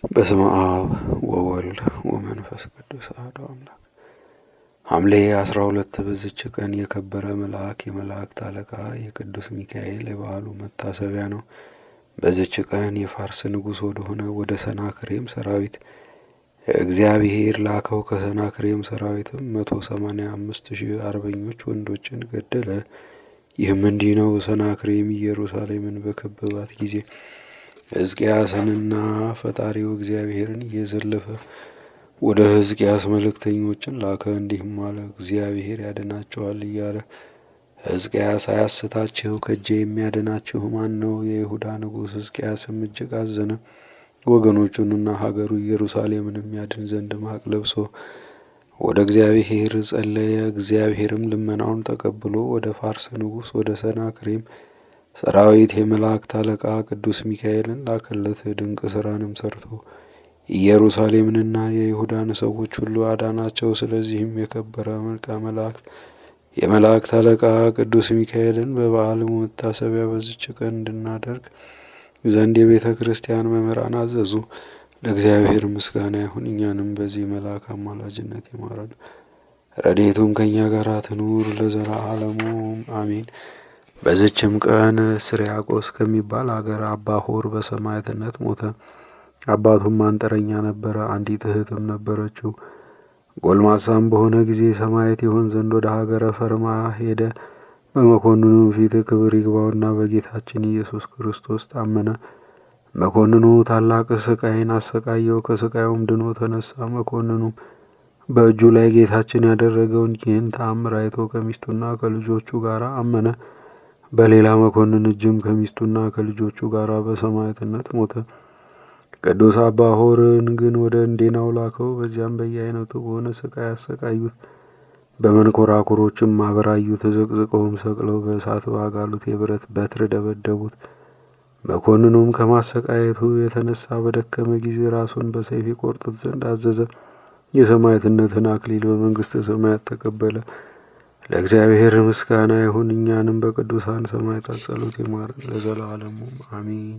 በስመ አብ ወወልድ ወመንፈስ ቅዱስ አሐዱ አምላክ። ሐምሌ 12 በዚች ቀን የከበረ መልአክ የመላእክት አለቃ የቅዱስ ሚካኤል የበዓሉ መታሰቢያ ነው። በዚች ቀን የፋርስ ንጉሥ ወደሆነ ወደ ሰናክሬም ሰራዊት እግዚአብሔር ላከው። ከሰናክሬም ሰራዊትም 185,000 አርበኞች ወንዶችን ገደለ። ይህም እንዲህ ነው። ሰናክሬም ኢየሩሳሌምን በከበባት ጊዜ ሕዝቅያስንና ፈጣሪው እግዚአብሔርን እየዘለፈ ወደ ሕዝቅያስ መልእክተኞችን ላከ። እንዲህም አለ፣ እግዚአብሔር ያድናቸዋል እያለ ሕዝቅያስ አያስታችሁ፣ ከእጄ የሚያድናችሁ ማን ነው? የይሁዳ ንጉሥ ሕዝቅያስም እጅግ አዘነ። ወገኖቹንና ሀገሩ ኢየሩሳሌምንም ያድን ዘንድ ማቅ ለብሶ ወደ እግዚአብሔር ጸለየ። እግዚአብሔርም ልመናውን ተቀብሎ ወደ ፋርስ ንጉሥ ወደ ሰናክሬም ሰራዊት የመላእክት አለቃ ቅዱስ ሚካኤልን ላከለት። ድንቅ ስራንም ሰርቶ ኢየሩሳሌምንና የይሁዳን ሰዎች ሁሉ አዳናቸው። ስለዚህም የከበረ መልካ መላእክት የመላእክት አለቃ ቅዱስ ሚካኤልን በበዓሉ መታሰቢያ በዚች ቀን እንድናደርግ ዘንድ የቤተ ክርስቲያን መምህራን አዘዙ። ለእግዚአብሔር ምስጋና ይሁን፣ እኛንም በዚህ መልአክ አማላጅነት ይማረን፣ ረድኤቱም ከእኛ ጋር ትኑር ለዘላለሙ አሜን። በዚችም ቀን ስርያቆስ ከሚባል አገር አባ ሆር በሰማዕትነት ሞተ። አባቱም አንጥረኛ ነበረ። አንዲት እህትም ነበረችው። ጎልማሳም በሆነ ጊዜ ሰማዕት ይሆን ዘንድ ወደ ሀገረ ፈርማ ሄደ። በመኮንኑም ፊት ክብር ይግባውና በጌታችን ኢየሱስ ክርስቶስ ታመነ። መኮንኑ ታላቅ ስቃይን አሰቃየው። ከስቃዩም ድኖ ተነሳ። መኮንኑም በእጁ ላይ ጌታችን ያደረገውን ይህን ተአምር አይቶ ከሚስቱና ከልጆቹ ጋር አመነ። በሌላ መኮንን እጅም ከሚስቱና ከልጆቹ ጋር በሰማዕትነት ሞተ። ቅዱስ አባ ሆርን ግን ወደ እንዴናው ላከው። በዚያም በየአይነቱ በሆነ ስቃይ አሰቃዩት። በመንኮራኩሮችም አበራዩት። ዘቅዝቀውም ሰቅለው በእሳት ባጋሉት የብረት በትር ደበደቡት። መኮንኑም ከማሰቃየቱ የተነሳ በደከመ ጊዜ ራሱን በሰይፍ ይቆርጡት ዘንድ አዘዘ። የሰማዕትነትን አክሊል በመንግስተ ሰማያት ተቀበለ። ለእግዚአብሔር ምስጋና ይሁን፣ እኛንም በቅዱሳን ሰማዕታት ጸሎት ይማረን ለዘላለሙ አሜን።